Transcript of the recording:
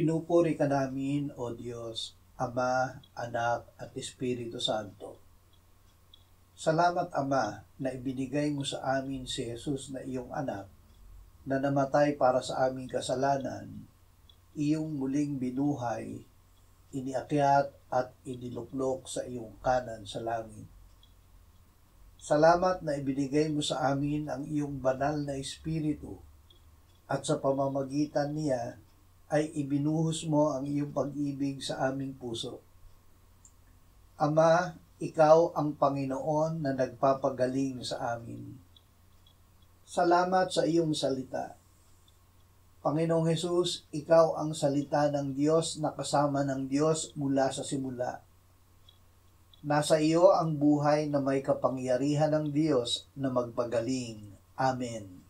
Pinupuri ka namin, O Diyos, Ama, Anak, at Espiritu Santo. Salamat, Ama, na ibinigay mo sa amin si Jesus na iyong anak, na namatay para sa aming kasalanan, iyong muling binuhay, iniakyat at iniluklok sa iyong kanan sa langit. Salamat na ibinigay mo sa amin ang iyong banal na Espiritu, at sa pamamagitan niya ay ibinuhos mo ang iyong pag-ibig sa aming puso. Ama, ikaw ang Panginoon na nagpapagaling sa amin. Salamat sa iyong salita. Panginoong Hesus, ikaw ang salita ng Diyos na kasama ng Diyos mula sa simula. Nasa iyo ang buhay na may kapangyarihan ng Diyos na magpagaling. Amen.